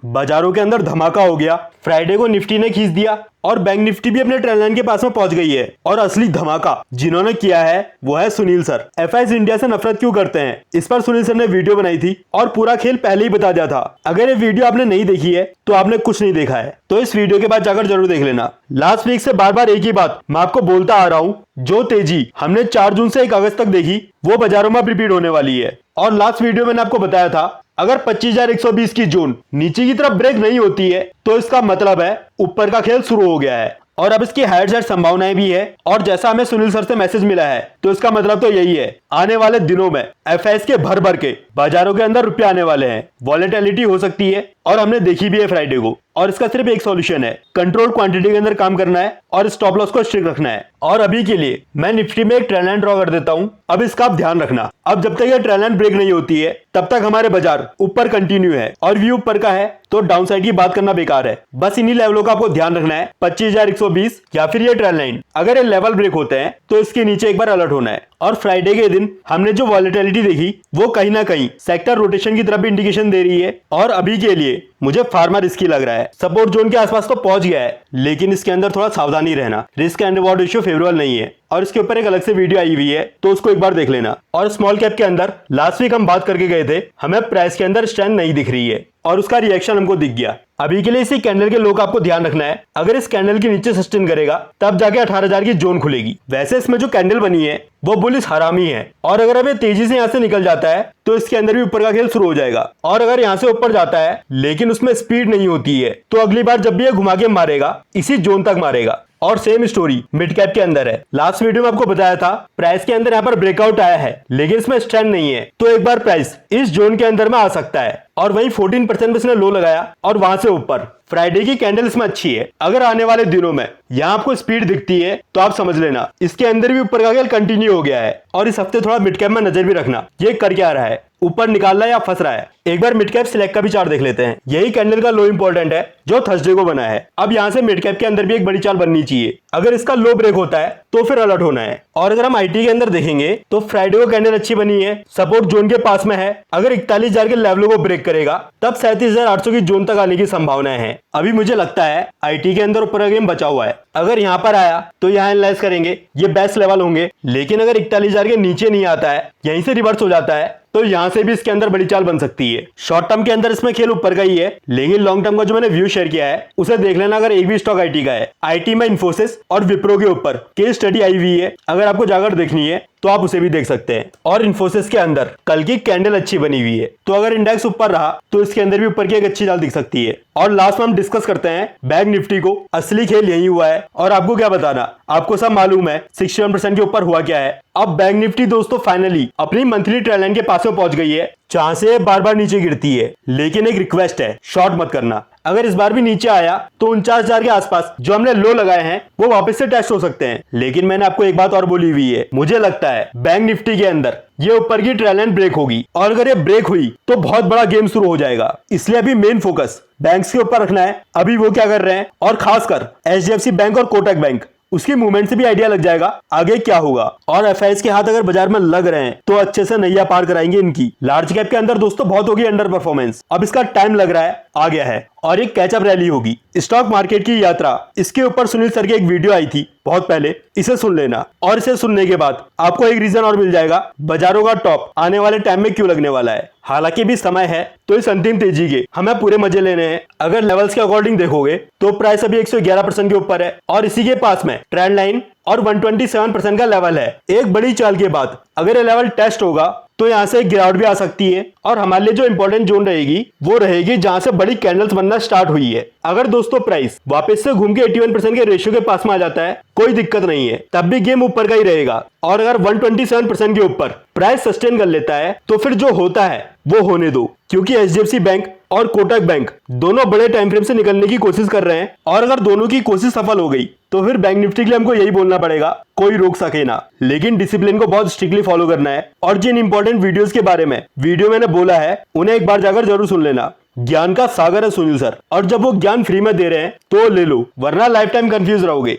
बाजारों के अंदर धमाका हो गया। फ्राइडे को निफ्टी ने खींच दिया और बैंक निफ्टी भी अपने ट्रेंड लाइन के पास में पहुंच गई है। और असली धमाका जिन्होंने किया है वो है सुनील सर। एफआईएस इंडिया से नफरत क्यों करते हैं, इस पर सुनील सर ने वीडियो बनाई थी और पूरा खेल पहले ही बता दिया था। अगर ये वीडियो आपने नहीं देखी है तो आपने कुछ नहीं देखा है, तो इस वीडियो के बाद जाकर जरूर देख लेना। लास्ट वीक से बार बार एक ही बात मैं आपको बोलता आ रहा हूँ, जो तेजी हमने 4 जून से 1 अगस्त तक देखी वो बाजारों में रिपीट होने वाली है। और लास्ट वीडियो मैंने आपको बताया था अगर 25,120 की जोन नीचे की तरफ ब्रेक नहीं होती है तो इसका मतलब है ऊपर का खेल शुरू हो गया है। और अब इसकी हायर साइड संभावनाएं भी है। और जैसा हमें सुनील सर से मैसेज मिला है तो इसका मतलब तो यही है, आने वाले दिनों में एफआईएस के भर भर के बाजारों के अंदर रुपए आने वाले हैं। वॉलेटिलिटी हो सकती है और हमने देखी भी है फ्राइडे को। और इसका सिर्फ एक सॉल्यूशन है, कंट्रोल क्वांटिटी के अंदर काम करना है और स्टॉप लॉस को स्ट्रिक्ट रखना है। और अभी के लिए मैं निफ्टी में एक ट्रेंड लाइन ड्रॉ कर देता हूं। अब इसका आप ध्यान रखना, अब जब तक ये ट्रेंड लाइन ब्रेक नहीं होती है तब तक हमारे बाजार ऊपर कंटिन्यू है और व्यू ऊपर का है तो डाउन साइड की बात करना बेकार है। बस इन्हीं लेवलों का आपको ध्यान रखना है, 25,120 या फिर ये ट्रेंड लाइन। अगर ये लेवल ब्रेक होते हैं तो इसके नीचे एक बार अलर्ट होना है। और फ्राइडे के दिन हमने जो वॉलेटिलिटी देखी वो कहीं ना कहीं सेक्टर रोटेशन की तरफ भी इंडिकेशन दे रही है। और अभी के लिए मुझे फार्मा रिस्की लग रहा है। सपोर्ट जोन के आसपास तो पहुंच गया है लेकिन इसके अंदर थोड़ा सावधानी रहना, risk and reward ratio favourable नहीं है। और इसके ऊपर एक अलग से वीडियो आई हुई है तो उसको एक बार देख लेना। और स्मॉल कैप के अंदर लास्ट वीक हम बात करके गए थे, हमें प्राइस के अंदर स्ट्रेंथ नहीं दिख रही है और उसका रिएक्शन हमको दिख गया। अभी के लिए इसी कैंडल के लो का आपको ध्यान रखना है। अगर इस कैंडल के नीचे सस्टेन करेगा तब जाके 18,000 की जोन खुलेगी। वैसे इसमें जो कैंडल बनी है वो बुलिश हरामी है और अगर अब ये तेजी से यहाँ से निकल जाता है तो इसके अंदर भी ऊपर का खेल शुरू हो जाएगा। और अगर यहाँ से ऊपर जाता है लेकिन उसमें स्पीड नहीं होती है तो अगली बार जब भी ये घुमा के मारेगा इसी जोन तक मारेगा। और सेम स्टोरी मिड कैप के अंदर है। लास्ट वीडियो में आपको बताया था प्राइस के अंदर यहाँ पर ब्रेकआउट आया है लेकिन इसमें स्ट्रेंथ नहीं है तो एक बार प्राइस इस जोन के अंदर में आ सकता है। और वहीं 14% पे इसने लो लगाया और वहां से ऊपर फ्राइडे की कैंडल इसमें अच्छी है। अगर आने वाले दिनों में यहाँ आपको स्पीड दिखती है तो आप समझ लेना इसके अंदर भी ऊपर का खेल कंटिन्यू हो गया है। और इस हफ्ते थोड़ा मिड कैप में नजर भी रखना, ये कर क्या रहा है, ऊपर निकाल रहा है या फंस रहा है। एक बार मिड कैप सिलेक्ट का भी चार्ट देख लेते हैं। यही कैंडल का लो इंपॉर्टेंट है जो थर्सडे को बना है। अब यहाँ से मिड कैप के अंदर भी एक बड़ी चाल बननी चाहिए। अगर इसका लो ब्रेक होता है तो फिर अलर्ट होना है। और अगर हम आईटी के अंदर देखेंगे तो फ्राइडे को कैंडल अच्छी बनी है, सपोर्ट जोन के पास में है। अगर 41,000 के लेवलों को ब्रेक करेगा तब 37,800 की जोन तक आने की संभावनाएं हैं। अभी मुझे लगता है आईटी के अंदर ऊपर का गेम बचा हुआ है। अगर यहाँ पर आया तो यहाँ एनालाइज करेंगे, ये बेस्ट लेवल होंगे। लेकिन अगर 41,000 के नीचे नहीं आता है, यहीं से रिवर्स हो जाता है तो यहां से भी इसके अंदर बड़ी चाल बन सकती है। शॉर्ट टर्म के अंदर इसमें खेल ऊपर का ही है लेकिन लॉन्ग टर्म का जो मैंने व्यू शेयर किया है उसे देख लेना। अगर एक भी स्टॉक आईटी का है, आईटी में इन्फोसिस और विप्रो के ऊपर केस स्टडी आई हुई है, अगर आपको जाकर देखनी है तो आप उसे भी देख सकते हैं। और इन्फोसिस के अंदर कल की कैंडल अच्छी बनी हुई है तो अगर इंडेक्स ऊपर रहा तो इसके अंदर भी ऊपर की एक अच्छी चाल दिख सकती है। और लास्ट में हम डिस्कस करते हैं बैंक निफ्टी को। असली खेल यही हुआ है और आपको क्या बताना, आपको सब मालूम है 61% के ऊपर हुआ क्या है। अब बैंक निफ्टी दोस्तों फाइनली अपनी मंथली ट्रेंड लाइन के पास में पहुंच गई है जहां से बार बार नीचे गिरती है। लेकिन एक रिक्वेस्ट है, शॉर्ट मत करना। अगर इस बार भी नीचे आया तो 49,000 के आसपास जो हमने लो लगाए हैं वो वापस से टेस्ट हो सकते हैं। लेकिन मैंने आपको एक बात और बोली हुई है, मुझे लगता है बैंक निफ्टी के अंदर ये ऊपर की ट्रेंड लाइन ब्रेक होगी और अगर ये ब्रेक हुई तो बहुत बड़ा गेम शुरू हो जाएगा। इसलिए अभी मेन फोकस बैंक्स के ऊपर रखना है, अभी वो क्या कर रहे हैं। और खासकर एचडीएफसी बैंक और कोटक बैंक, उसकी मूवमेंट से भी आइडिया लग जाएगा आगे क्या होगा। और एफआईएस के हाथ अगर बाजार में लग रहे हैं तो अच्छे से नैया पार कराएंगे इनकी। लार्ज कैप के अंदर दोस्तों बहुत होगी अंडर परफॉर्मेंस, अब इसका टाइम लग रहा है, आ गया है और एक कैचअप रैली होगी। स्टॉक मार्केट की यात्रा, इसके ऊपर सुनील सर की एक वीडियो आई थी बहुत पहले, इसे सुन लेना। और इसे सुनने के बाद आपको एक रीजन और मिल जाएगा बाजारों का टॉप आने वाले टाइम में क्यों लगने वाला है। हालांकि भी समय है तो इस अंतिम तेजी के हमें पूरे मजे लेने हैं। अगर लेवल्स के अकॉर्डिंग देखोगे तो प्राइस अभी 111% के ऊपर है और इसी के पास में ट्रेंड लाइन और 127% का लेवल है। एक बड़ी चाल के बाद अगर ये लेवल टेस्ट होगा तो यहाँ से गिरावट भी आ सकती है। और हमारे लिए जो इंपॉर्टेंट जोन रहेगी वो रहेगी जहां से बड़ी कैंडल्स बनना स्टार्ट हुई है। अगर दोस्तों प्राइस वापस से घूम के 81% के रेशियो के पास में आ जाता है कोई दिक्कत नहीं है, तब भी गेम ऊपर का ही रहेगा। और अगर 127% के ऊपर प्राइस सस्टेन कर लेता है तो फिर जो होता है वो होने दो, क्योंकि एचडीएफसी बैंक और कोटक बैंक दोनों बड़े टाइम फ्रेम से निकलने की कोशिश कर रहे हैं। और अगर दोनों की कोशिश सफल हो गई तो फिर बैंक निफ्टी के लिए हमको यही बोलना पड़ेगा, कोई रोक सके ना। लेकिन डिसिप्लिन को बहुत स्ट्रिक्टली फॉलो करना है। और जिन इंपॉर्टेंट वीडियोस के बारे में वीडियो मैंने बोला है उन्हें एक बार जाकर जरूर सुन लेना। ज्ञान का सागर है सुनील सर, और जब वो ज्ञान फ्री में दे रहे हैं तो ले लो, वरना लाइफ टाइम कंफ्यूज रहोगे।